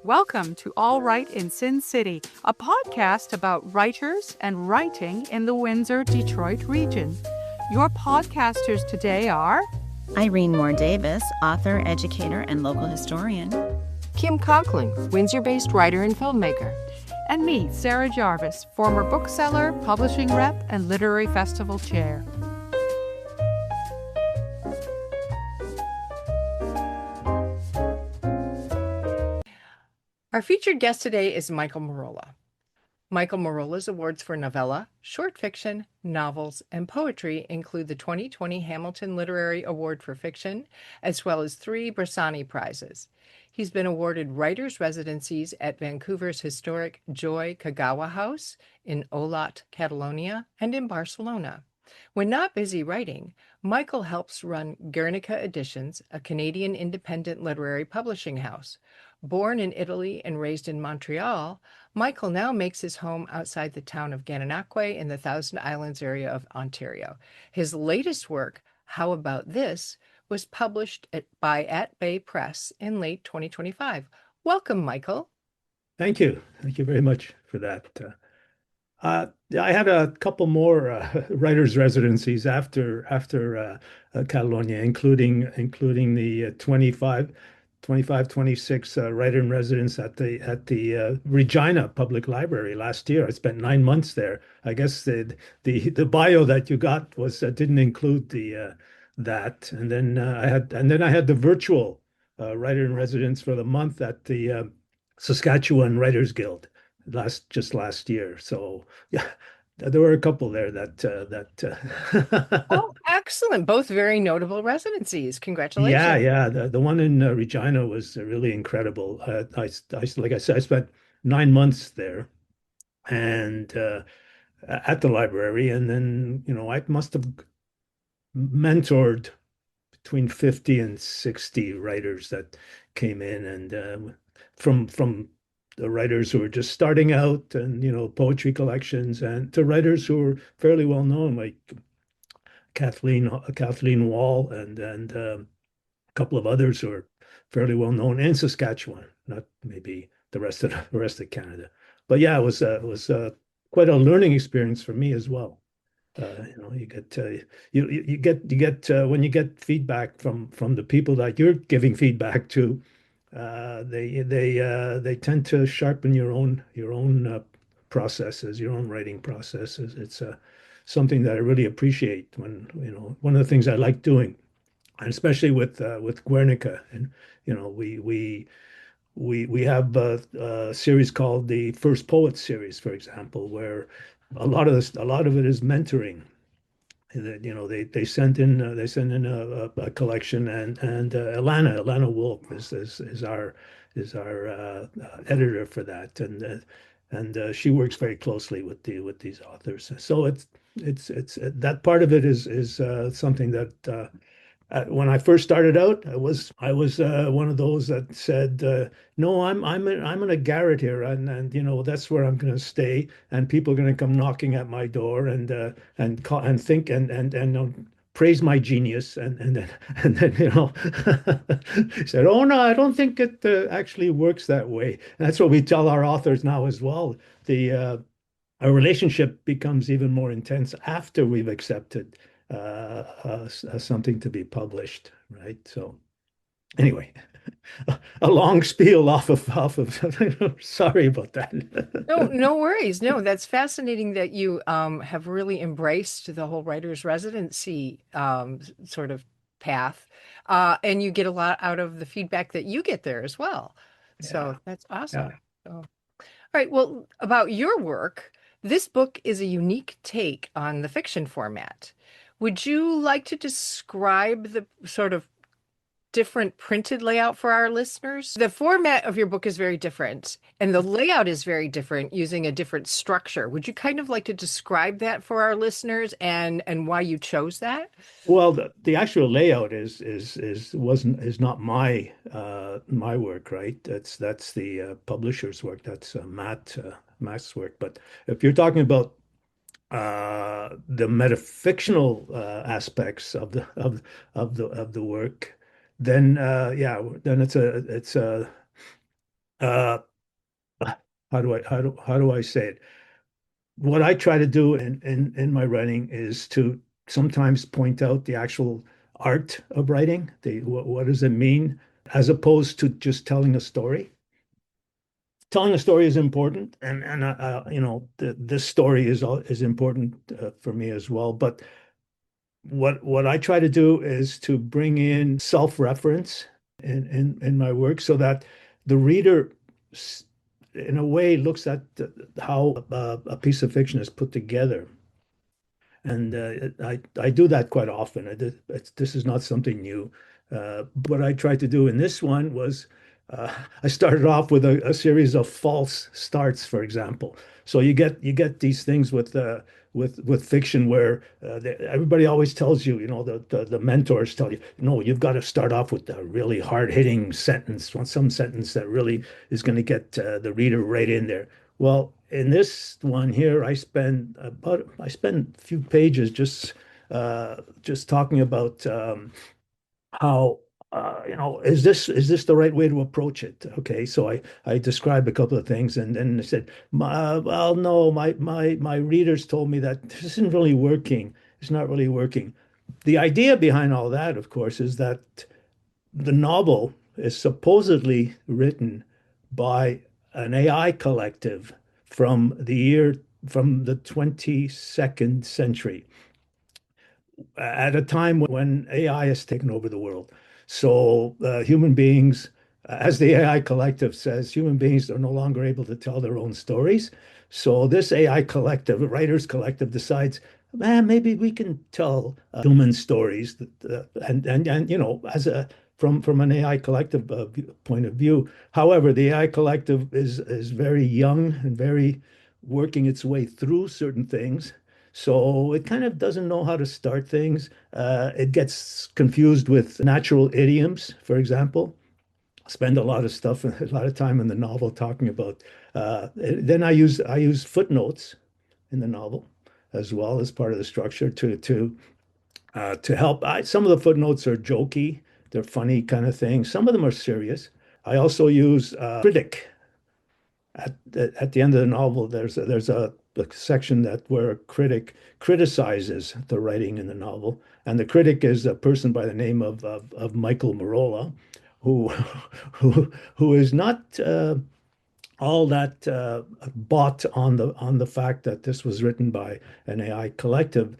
Welcome to All Right in Sin City, a podcast about writers and writing in the Windsor, Detroit region. Your podcasters today are Irene Moore Davis, author, educator, and local historian. Kim Conkling, Windsor-based writer and filmmaker. and me, Sarah Jarvis, former bookseller, publishing rep, and literary festival chair. Our featured guest today is Michael Mirolla. Michael Mirolla's awards for novella, short fiction, novels, and poetry include the 2020 Hamilton Literary Award for Fiction, as well as 3 Bressani Prizes. He's been awarded writers' residencies at Vancouver's historic Joy Kogawa House, in Olot, Catalonia, and in Barcelona. When not busy writing, Michael helps run Guernica Editions, a Canadian independent literary publishing house. Born in Italy and raised in Montreal, Michael now makes his home outside the town of Gananoque in the Thousand Islands area of Ontario. His latest work, How About This?, was published by At Bay Press in late 2025. Welcome, Michael. Thank you. Thank you very much for that. I had a couple more writers' residencies after Catalonia, including the 26 writer in residence at the Regina Public Library last year. I spent 9 months there. I guess the bio that you got was didn't include that, and then I had the virtual writer in residence for the month at the Saskatoon Writers Guild last year. So yeah, there were a couple there that Oh, excellent. Both very notable residencies. Congratulations. yeah. The one in Regina was really incredible. Like I said, I spent 9 months there, and at the library, and then I must have mentored between 50 and 60 writers that came in, and from the writers who were just starting out, and poetry collections, and to writers who were fairly well known, like Kathleen Wall, and a couple of others who are fairly well known in Saskatchewan, not maybe the rest of Canada. But yeah, it was quite a learning experience for me as well. You get when you get feedback from the people that you're giving feedback to, they tend to sharpen your own processes, your own writing processes. It's something that I really appreciate. One of the things I like doing, and especially with Guernica, and we have a series called the First Poet series, for example, where a lot of it is mentoring. They sent in a collection, and Alana Wolf is our editor for that, and she works very closely with these authors. So it's that part of it is something that when I first started out, I was one of those that said, no, I'm in a garret here, and that's where I'm going to stay, and people are going to come knocking at my door, and call and think and praise my genius, and then said, oh no, I don't think it actually works that way. And that's what we tell our authors now as well. Our relationship becomes even more intense after we've accepted something to be published, right? So anyway, a long spiel off of sorry about that. No worries. No, that's fascinating that you have really embraced the whole writer's residency sort of path. And you get a lot out of the feedback that you get there as well. So that's awesome. Yeah. So, all right. Well, about your work, this book is a unique take on the fiction format. Would you like to describe the sort of different printed layout for our listeners? The format of your book is very different, and the layout is very different, using a different structure. Would you kind of like to describe that for our listeners, and why you chose that? Well, the actual layout is not my work, right? That's the publisher's work. That's Matt's work. But if you're talking about the metafictional aspects of the work, then then it's a uh, how do I say it? What I try to do in my writing is to sometimes point out the actual art of writing. What does it mean, as opposed to just telling a story. Telling a story is important, and this story is important for me as well. But what I try to do is to bring in self-reference in my work, so that the reader, in a way, looks at how a piece of fiction is put together. And I do that quite often. This is not something new. What I tried to do in this one was uh, I started off with a series of false starts, for example. So you get these things with fiction where everybody always tells you, the mentors tell you, no, you've got to start off with a really hard-hitting sentence, some sentence that really is going to get the reader right in there. Well, in this one here, I spent a few pages just talking about how is this the right way to approach it? Okay, so I described a couple of things, and then I said, well, no, my readers told me that this isn't really working. It's not really working. The idea behind all that, of course, is that the novel is supposedly written by an AI collective from the 22nd century, at a time when AI has taken over the world. So human beings, as the AI collective says, human beings are no longer able to tell their own stories. So this AI collective, writers collective, decides, man, maybe we can tell human stories and as a from an AI collective point of view. However, the AI collective is very young and very working its way through certain things. So it kind of doesn't know how to start things. It gets confused with natural idioms, for example. I spend a lot of time in the novel talking about. Then I use footnotes in the novel as well as part of the structure to help. Some of the footnotes are jokey, they're funny kind of things. Some of them are serious. I also use critic at the end of the novel. There's a section where a critic criticizes the writing in the novel, and the critic is a person by the name of Michael Mirolla, who who is not all that bought on the fact that this was written by an AI collective.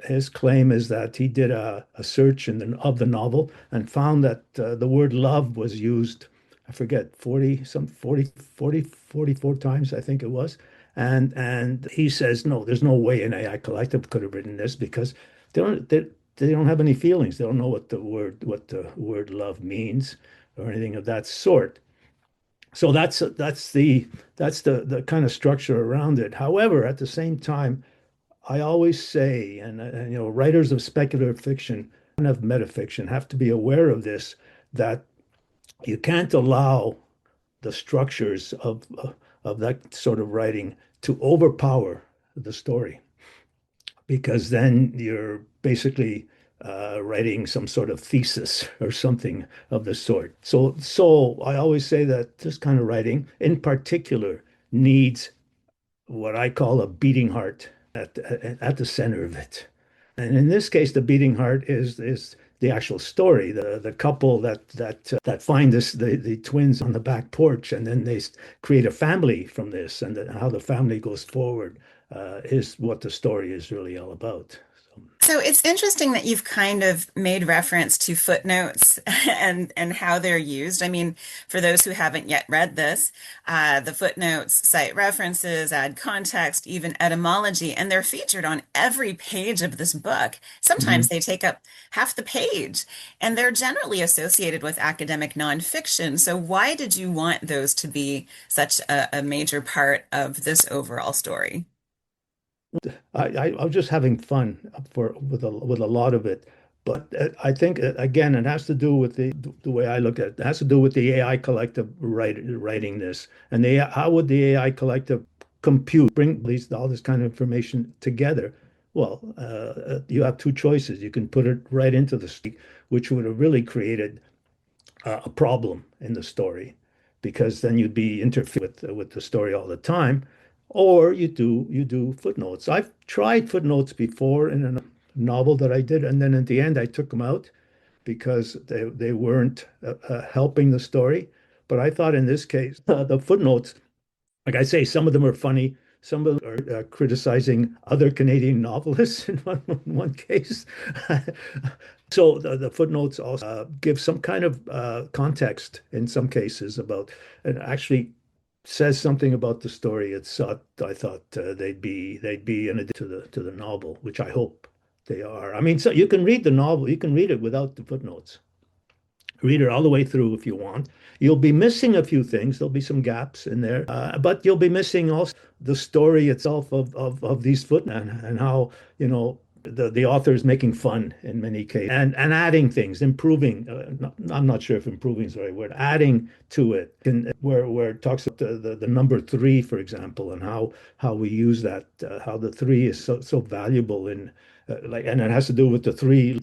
His claim is that he did a search of the novel and found that the word love was used, I forget, 44 times, I think it was. And he says, no, there's no way an AI collective could have written this, because they don't have any feelings. They don't know what the word love means or anything of that sort. So that's the kind of structure around it. However, at the same time, I always say, and writers of speculative fiction and of metafiction have to be aware of this, that you can't allow the structures of that sort of writing to overpower the story, because then you're basically writing some sort of thesis or something of the sort. So I always say that this kind of writing, in particular, needs what I call a beating heart at the center of it. And in this case, the beating heart is the actual story, the couple that find the twins on the back porch, and then they create a family from this, and how the family goes forward is what the story is really all about. So, So it's interesting that you've kind of made reference to footnotes and how they're used. I mean, for those who haven't yet read this, the footnotes cite references, add context, even etymology, and they're featured on every page of this book. Sometimes mhm. they take up half the page, and they're generally associated with academic nonfiction. So why did you want those to be such a major part of this overall story? I was just having fun with a lot of it, but I think again it has to do with the way I look at it. It has to do with the AI collective writing this, and how would the AI collective bring all this kind of information together? Well, you have two choices. You can put it right into the story, which would have really created a problem in the story, because then you'd be interfering with the story all the time. Or you do footnotes. I've tried footnotes before in a novel that I did, and then at the end I took them out because they weren't helping the story. But I thought in this case, the footnotes, like I say, some of them are funny. Some of them are criticizing other Canadian novelists in one case. So the footnotes also give some kind of context in some cases about, and actually says something about the story itself. I thought they'd be in addition to the novel, which I hope they are. I mean, so you can read the novel, you can read it without the footnotes. Read it all the way through if you want. You'll be missing a few things. There'll be some gaps in there, but you'll be missing also the story itself of these footnotes and how, the author is making fun in many cases and adding things, improving. I'm not sure if improving is the right word. Adding to it, where it talks about the number three, for example, and how we use that, how the three is so valuable in and it has to do with the three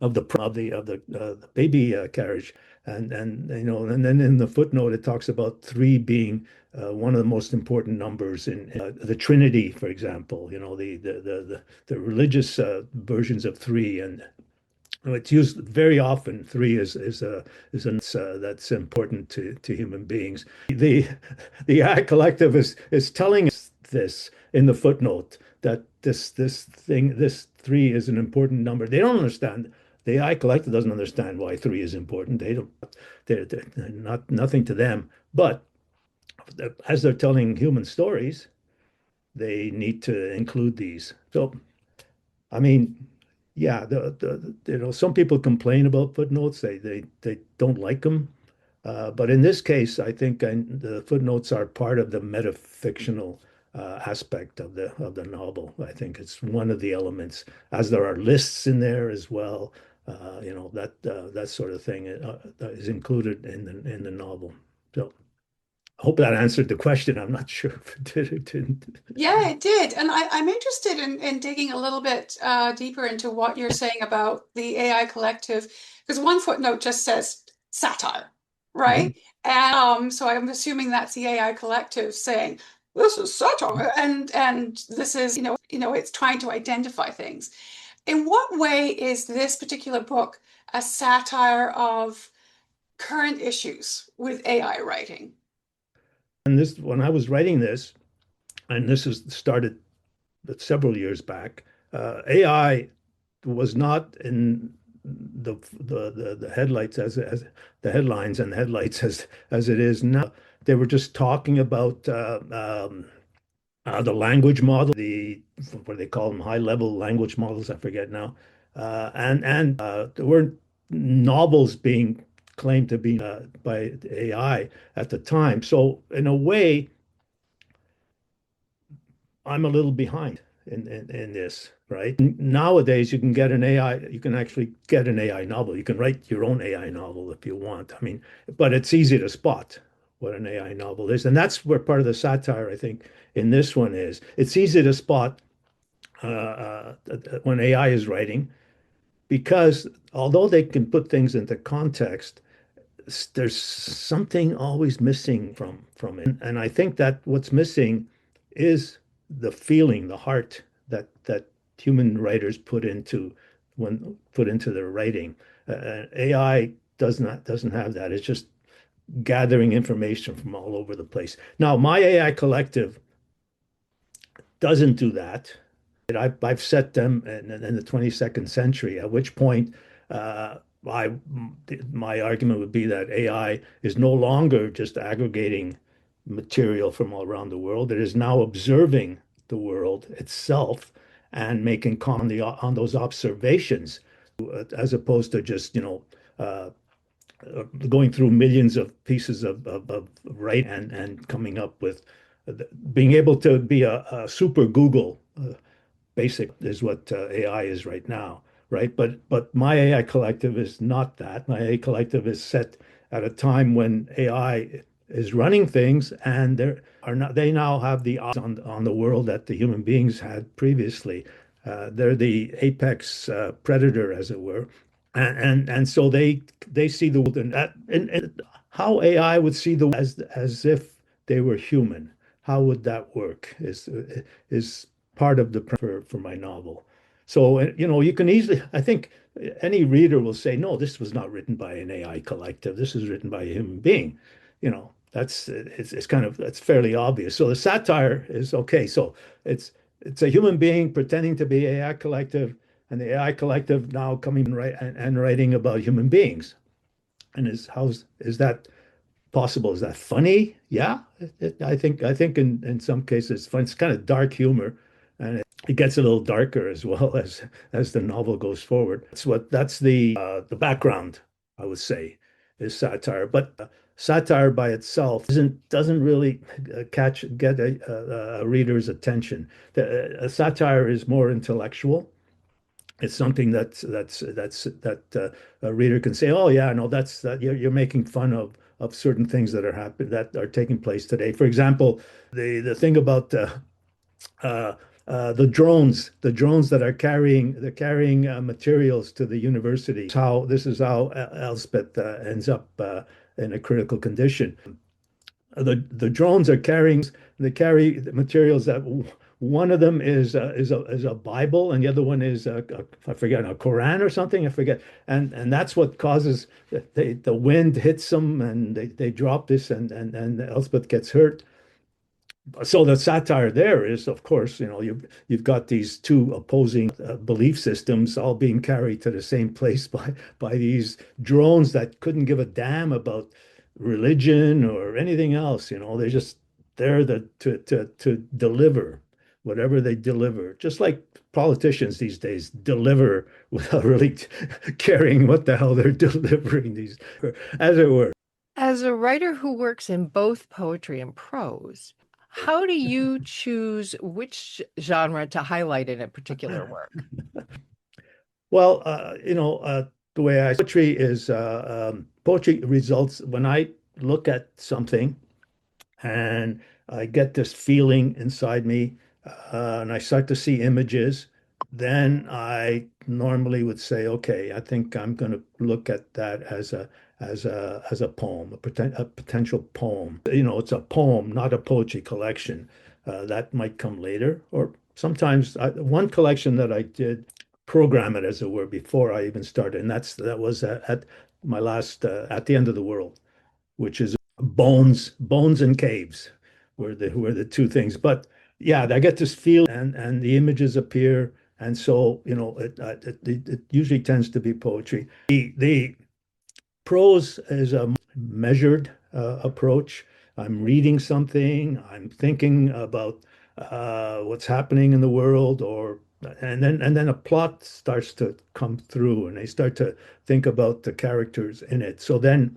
of the baby carriage, and then in the footnote it talks about three being one of the most important numbers in the Trinity, for example. The religious versions of three, and it's used very often. Three is a that's important to human beings. The AI Collective is telling us this in the footnote, that this three is an important number. They don't understand. The AI Collective doesn't understand why three is important. They're not nothing to them. But as they're telling human stories, they need to include these. So, I mean, yeah, some people complain about footnotes. They don't like them. But in this case, I think the footnotes are part of the metafictional aspect of the novel. I think it's one of the elements, as there are lists in there as well. That sort of thing is included in the novel. So I hope that answered the question. I'm not sure if it did or didn't. Yeah, it did. And I'm interested in digging a little bit deeper into what you're saying about the AI Collective, because one footnote just says satire, Mhm. right? And so I'm assuming that's the AI Collective saying this is satire, and this is it's trying to identify things. In what way is this particular book a satire of current issues with AI writing? And when I was writing this, and this is started several years back, AI was not in the headlights as the headlines and the headlights as it is now. They were just talking about the language model, what do they call them, high level language models, I forget now, and there weren't novels being claimed to be by AI at the time. So in a way, I'm a little behind in this, right? Nowadays, you can actually get an AI novel. You can write your own AI novel if you want. I mean, but it's easy to spot what an AI novel is. And that's where part of the satire, I think, in this one is. It's easy to spot when AI is writing, because although they can put things into context, there's something always missing from it. And I think that what's missing is the feeling, the heart that human writers put into their writing. AI doesn't have that. It's just gathering information from all over the place. Now, my AI Collective doesn't do that. I've set them in the 22nd century, at which point uh, I, my argument would be that AI is no longer just aggregating material from all around the world. It is now observing the world itself and making comment on those observations, as opposed to just, uh, going through millions of pieces of writing and coming up with being able to be a super Google. Basic is what AI is right now, right? But my AI Collective is not that. My AI Collective is set at a time when AI is running things, and they now have the eyes on the world that the human beings had previously. They're the apex predator, as it were, and so they see the world, and how AI would see the as if they were human. How would that work? Is part of the for my novel. So you can easily, I think any reader will say, no, this was not written by an AI collective. This is written by a human being. It's kind of that's fairly obvious. So the satire is okay. So it's a human being pretending to be AI collective, and the AI collective now coming and writing about human beings. And is that possible? Is that funny? Yeah, I think in some cases it's fun. It's kind of dark humor, and it gets a little darker as well as the novel goes forward. That's the background, I would say, is satire. But satire by itself doesn't really get a reader's attention. A satire is more intellectual. It's something that a reader can say, "Oh yeah, no, that you're making fun of certain things that are taking place today." For example, the thing about the drones that are carrying materials to the university. This is how Elspeth ends up in a critical condition. The drones they carry materials that one of them is a Bible, and the other one is I forget, a Quran or something, I forget, and that's what causes the wind hits them, and they drop this, and Elspeth gets hurt. So the satire there is, of course, you've got these two opposing belief systems all being carried to the same place by these drones that couldn't give a damn about religion or anything else. They're just there to deliver whatever they deliver, just like politicians these days deliver without really caring what the hell they're delivering, as it were. As a writer who works in both poetry and prose, how do you choose which genre to highlight in a particular work? Well, the way poetry results when I look at something and I get this feeling inside me, and I start to see images, then I normally would say, okay, I think I'm going to look at that as a poem, a potential poem. It's a poem, not a poetry collection. That might come later, or sometimes one collection that I did program it, as it were, before I even started, and that was at my last at the end of the world, which is bones and caves were the two things. But yeah, I get this feel, and the images appear, and so it usually tends to be poetry. The prose is a measured approach. I'm reading something, I'm thinking about what's happening in the world, and then a plot starts to come through, and I start to think about the characters in it. So then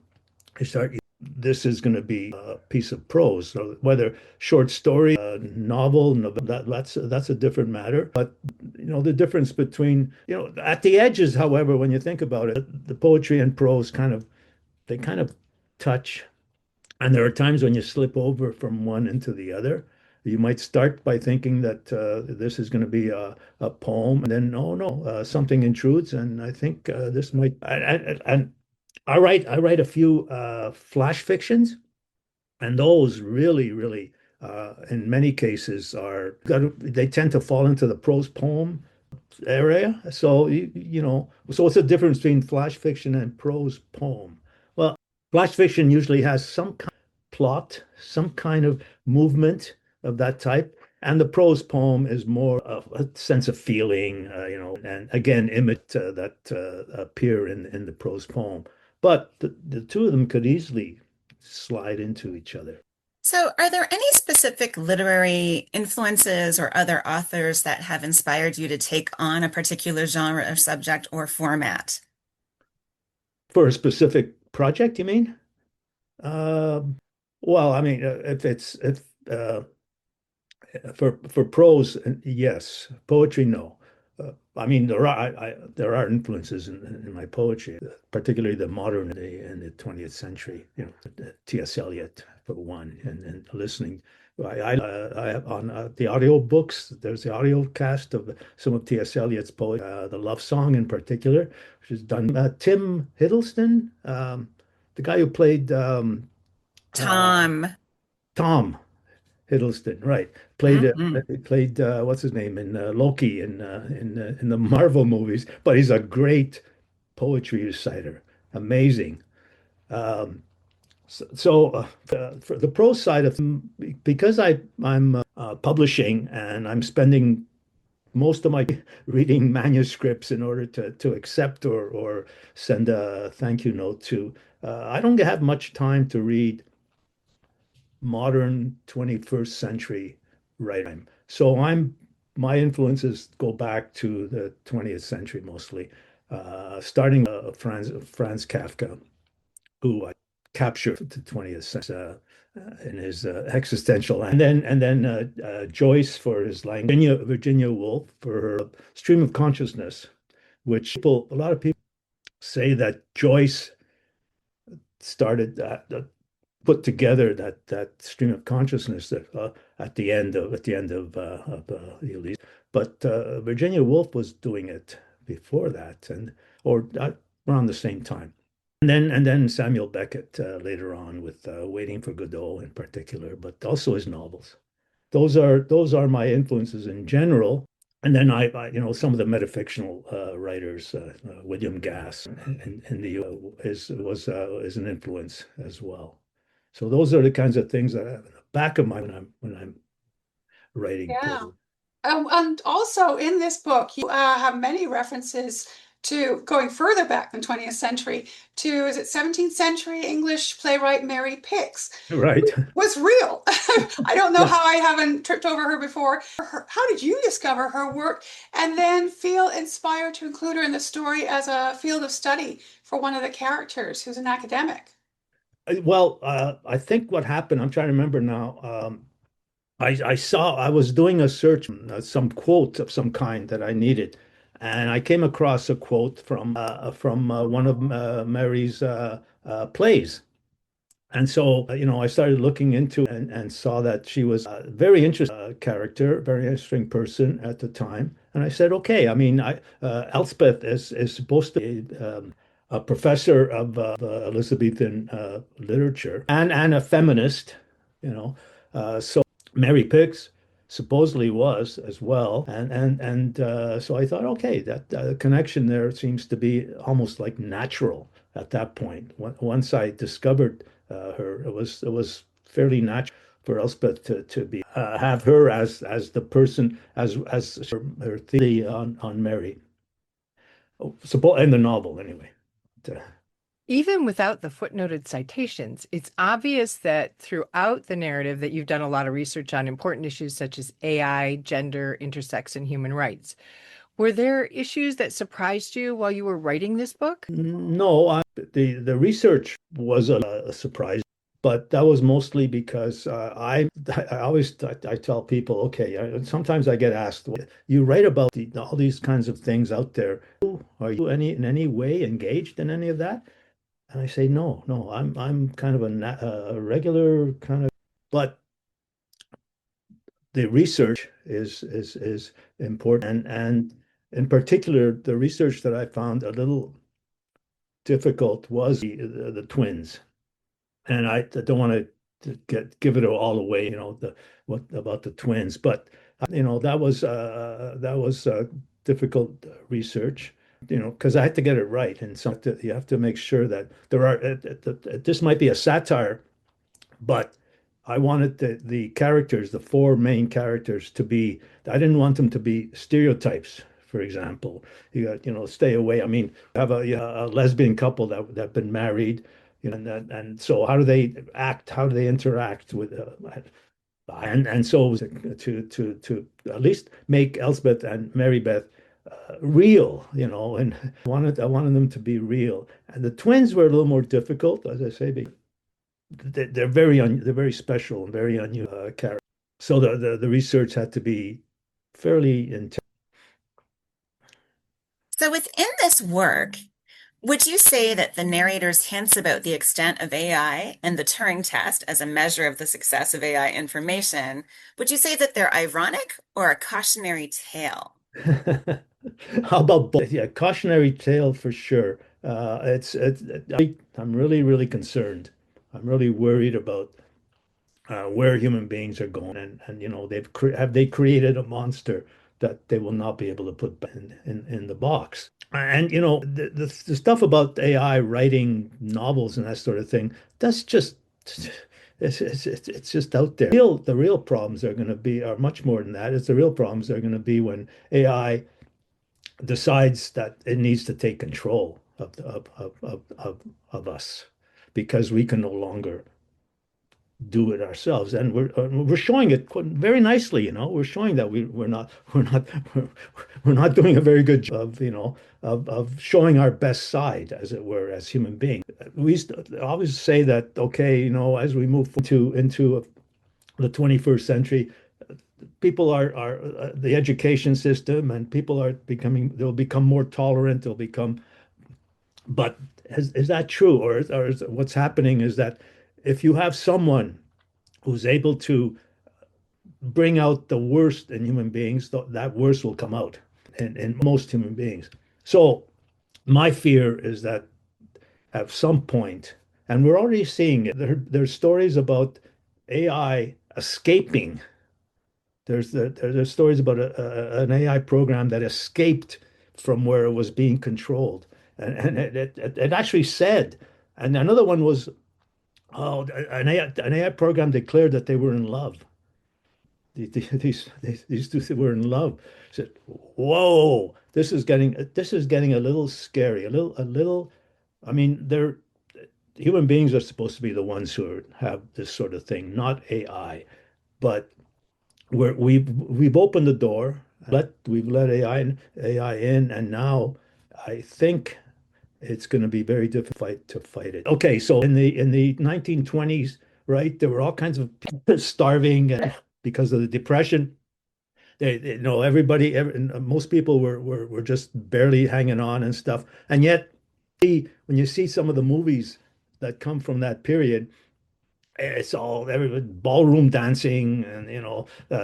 I start. This is going to be a piece of prose, so whether short story, novel, that's a different matter. But the difference between at the edges, however, when you think about it, the poetry and prose they kind of touch, and there are times when you slip over from one into the other. You might start by thinking that this is going to be a poem, and then oh no, something intrudes, and I think this might. And I write a few flash fictions, and those really, in many cases, they tend to fall into the prose poem area. So so what's the difference between flash fiction and prose poem? Well, flash fiction usually has some kind of plot, some kind of movement of that type. And the prose poem is more of a sense of feeling, and again, image that appear in the prose poem. But the two of them could easily slide into each other. So, are there any specific literary influences or other authors that have inspired you to take on a particular genre or subject or format? For a specific project, you mean? Uh, well, I mean, if for prose, yes. Poetry, no. I mean, there are influences in my poetry, particularly the modern day and the 20th century. T.S. Eliot for one, and listening. I on the audio books. There's the audio cast of some of T.S. Eliot's poetry, the Love Song in particular, which is done. Tim Hiddleston. the guy who played uh, Tom. Tom Hiddleston, right? Played Mhm. played what's his name in Loki in the Marvel movies, but he's a great poetry reciter. Amazing. Um, for the prose side of because I'm publishing and I'm spending most of my reading manuscripts in order to accept or send a thank you note to. I don't have much time to read modern 21st century writing. So my influences go back to the 20th century mostly, starting Franz Kafka, who I captured the 20th century in his existential, and then Joyce for his language, Virginia Woolf for her stream of consciousness, which a lot of people say that Joyce started put together that stream of consciousness that at the end of Ulysses. But Virginia Woolf was doing it before that, and or around the same time. And then Samuel Beckett later on with Waiting for Godot in particular, but also his novels. Those are my influences in general. And then some of the metafictional writers, William Gass in the is an influence as well. So those are the kinds of things that I have in the back of my when I'm writing Yeah. poetry. And also in this book, you have many references to going further back than 20th century to, is it 17th century English playwright Mary Picks, Right. was real. I don't know Yeah. how I haven't tripped over her before. How did you discover her work and then feel inspired to include her in the story as a field of study for one of the characters who's an academic? Well, I think what happened, I'm trying to remember now. I was doing a search, some quote of some kind that I needed, and I came across a quote from one of Mary's plays. And so, I started looking into it and saw that she was a very interesting character, very interesting person at the time. And I said, okay, I mean, Elspeth is supposed to be a professor of Elizabethan literature and a feminist, you know. So Mary Picks supposedly was as well. And so I thought, okay, that connection there seems to be almost like natural at that point. Once I discovered her. It was fairly natural for Elspeth to be have her as the person as her theory on Mary. Suppose in the novel anyway. Even without the footnoted citations, it's obvious that throughout the narrative that you've done a lot of research on important issues such as AI, gender, intersex, and human rights. Were there issues that surprised you while you were writing this book? No, the research was a surprise, but that was mostly because I tell people, okay, sometimes I get asked, you write about all these kinds of things out there. Are you in any way engaged in any of that? And I say, no, no, I'm kind of a regular kind of, but the research is important, and in particular, the research that I found a little difficult was the twins, and I don't want to give it all away, the what about the twins, but that was difficult research, because I had to get it right, and so you have to make sure that this might be a satire, but I wanted the characters, the four main characters, to be, I didn't want them to be stereotypes. For example, you got, stay away. I mean, have a lesbian couple that have been married, and so how do they act? How do they interact with, and so it was to at least make Elspeth and Mary Beth real, and I wanted them to be real. And the twins were a little more difficult, as I say, because they're very special and very unusual characters. So the research had to be fairly intense. So within this work, would you say that the narrator's hints about the extent of AI and the Turing test as a measure of the success of AI information, would you say that they're ironic or a cautionary tale? How about both? Yeah, cautionary tale for sure. I'm really, really concerned. I'm really worried about where human beings are going, and have they created a monster that they will not be able to put back in the box? And the stuff about AI writing novels and that sort of thing, that's just it's just out there. The real problems are much more than that. It's the real problems are going to be when AI decides that it needs to take control of us because we can no longer do it ourselves, and we're showing it very nicely. We're showing that we're not doing a very good job of of showing our best side, as it were, as human beings. We always say that, okay, as we move into the 21st century, people are the education system, and people they'll become more tolerant, but is that true, or what's happening is that if you have someone who's able to bring out the worst in human beings, that worst will come out in most human beings. So my fear is that at some point, and we're already seeing it, there's stories about AI escaping. There's stories about an AI program that escaped from where it was being controlled, and it actually said, and another one was, oh, an AI program declared that they were in love. These two were in love. I said, "Whoa, this is getting a little scary. A little. I mean, human beings are supposed to be the ones who have this sort of thing, not AI. But we've opened the door. We've let AI in, and now I think it's going to be very difficult to fight it. Okay, so in the 1920s, right, there were all kinds of people starving and because of the depression. Most people were just barely hanging on and stuff. And yet, when you see some of the movies that come from that period, it's all everybody ballroom dancing and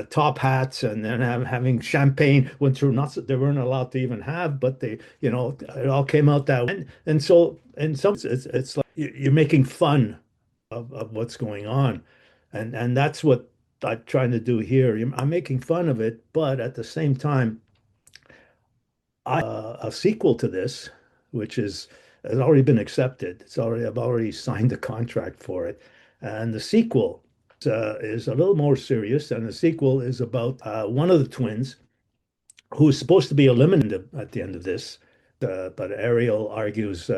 top hats, and then having champagne went through, not that they weren't allowed to even have, but it all came out that way. And so in some it's like you're making fun of what's going on, and that's what I'm trying to do here. I'm making fun of it, but at the same time, a sequel to this, which has already been accepted. I've already signed the contract for it, and the sequel is a little more serious. And the sequel is about one of the twins who is supposed to be eliminated at the end of this. But Ariel argues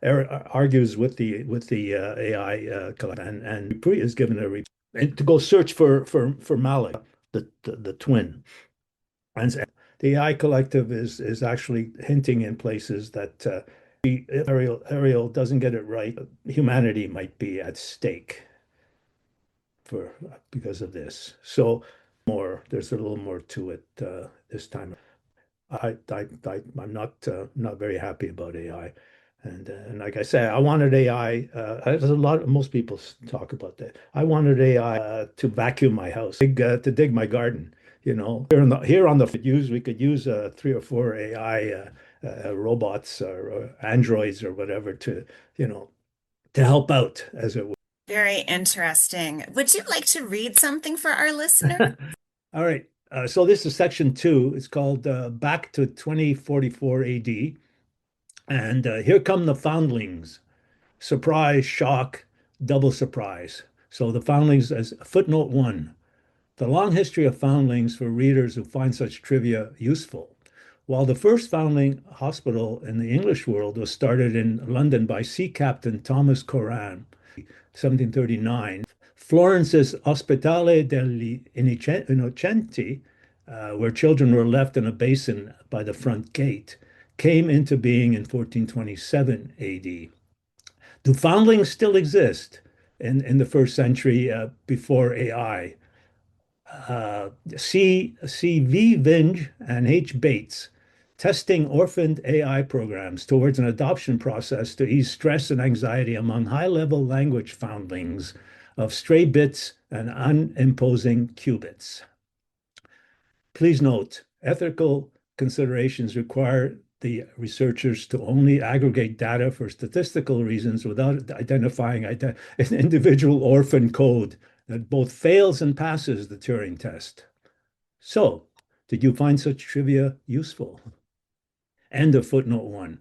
argues with the AI collective, and Dupree is given to go search for Malik, the twin. And the AI collective is actually hinting in places that if Ariel doesn't get it right, humanity might be at stake because of this. So there's a little more to it this time. I'm not very happy about AI. And like I say, I wanted AI. Most people talk about that. I wanted AI to vacuum my house, to dig my garden. Here on the we could use 3 or 4 AI robots or androids or whatever to help out, as it were. Very interesting. Would you like to read something for our listener? All right. So this is section 2. It's called Back to 2044 AD. And here come the foundlings. Surprise, shock, double surprise. So the foundlings, as footnote 1. The long history of foundlings for readers who find such trivia useful. While the first foundling hospital in the English world was started in London by sea captain Thomas Coran, 1739, Florence's Ospedale degli Innocenti, where children were left in a basin by the front gate, came into being in 1427 AD. Do foundlings still exist in the first century before AI? C. V. Vinge and H. Bates, testing orphaned AI programs towards an adoption process to ease stress and anxiety among high-level language foundlings of stray bits and unimposing qubits. Please note, ethical considerations require the researchers to only aggregate data for statistical reasons without identifying an individual orphan code that both fails and passes the Turing test. So, did you find such trivia useful? End of footnote 1.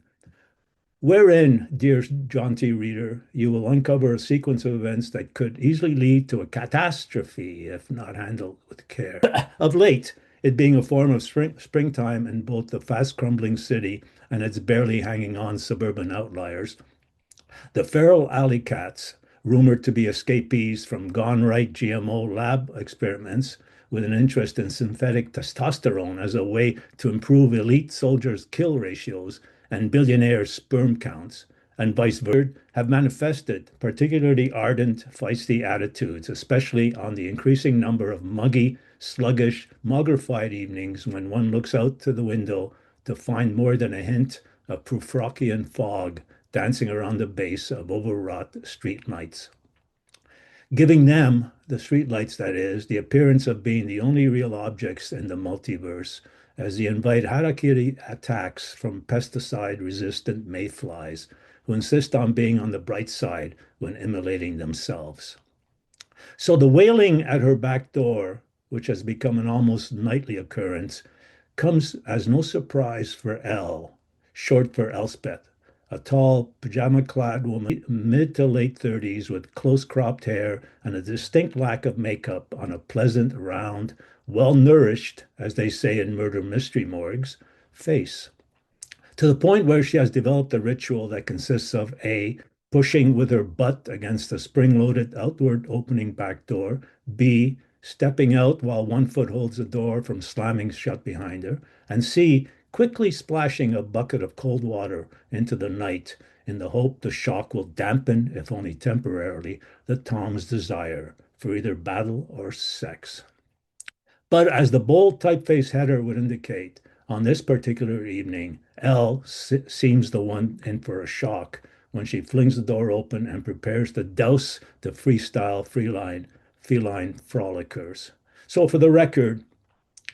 Wherein, dear jaunty reader, you will uncover a sequence of events that could easily lead to a catastrophe if not handled with care. Of late, it being a form of springtime in both the fast-crumbling city and its barely hanging-on suburban outliers, the feral alley cats, rumored to be escapees from gone-right GMO lab experiments with an interest in synthetic testosterone as a way to improve elite soldiers' kill ratios and billionaires' sperm counts, and vice versa, have manifested particularly ardent, feisty attitudes, especially on the increasing number of muggy, sluggish, mugrified evenings when one looks out to the window to find more than a hint of Prufrockian fog dancing around the base of overwrought streetlights, giving them, the streetlights that is, the appearance of being the only real objects in the multiverse, as they invite harakiri attacks from pesticide-resistant mayflies who insist on being on the bright side when immolating themselves. So the wailing at her back door, which has become an almost nightly occurrence, comes as no surprise for Elle, short for Elspeth, a tall, pajama-clad woman, mid to late 30s, with close-cropped hair and a distinct lack of makeup on a pleasant, round, well-nourished, as they say in murder mystery morgues, face. To the point where she has developed a ritual that consists of A, pushing with her butt against a spring-loaded outward opening back door, B, stepping out while one foot holds the door from slamming shut behind her, and C, quickly splashing a bucket of cold water into the night in the hope the shock will dampen, if only temporarily, the Tom's desire for either battle or sex. But as the bold typeface header would indicate, on this particular evening, Elle seems the one in for a shock when she flings the door open and prepares to douse the freestyle feline frolickers. So for the record,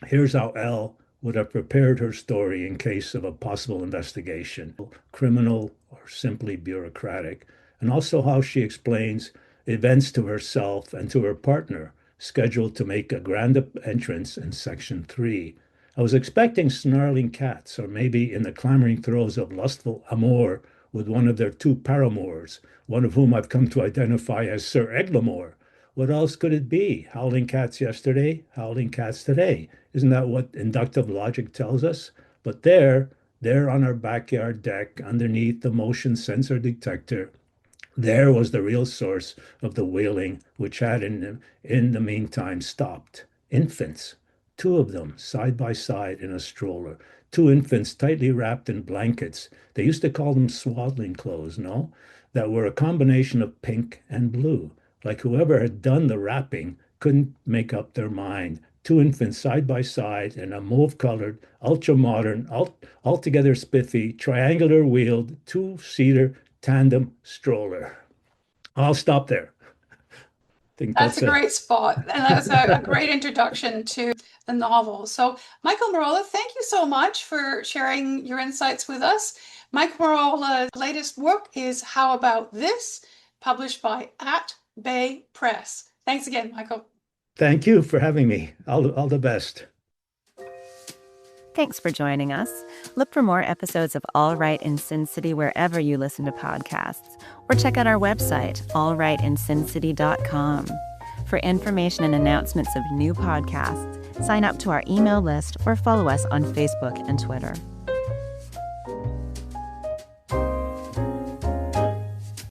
here's how Elle would have prepared her story in case of a possible investigation, criminal or simply bureaucratic, and also how she explains events to herself and to her partner, scheduled to make a grand entrance in Section 3. I was expecting snarling cats, or maybe in the clamoring throes of lustful amour with one of their two paramours, one of whom I've come to identify as Sir Eglamour. What else could it be? Howling cats yesterday, howling cats today. Isn't that what inductive logic tells us? But there on our backyard deck, underneath the motion sensor detector, there was the real source of the wailing, which had in the meantime stopped. Infants, two of them side by side in a stroller, two infants tightly wrapped in blankets. They used to call them swaddling clothes, no? That were a combination of pink and blue. Like whoever had done the wrapping couldn't make up their mind. Two infants side by side in a mauve-colored, ultra-modern, altogether spiffy, triangular-wheeled, two-seater tandem stroller. I'll stop there. That's a great spot. And that's a great introduction to the novel. So, Michael Mirolla, thank you so much for sharing your insights with us. Michael Mirolla's latest work is How About This, published by At Bay Press. Thanks again, Michael. Thank you for having me. All the best. Thanks for joining us. Look for more episodes of All Right in Sin City wherever you listen to podcasts, or check out our website, allrightinsincity.com. For information and announcements of new podcasts, sign up to our email list or follow us on Facebook and Twitter.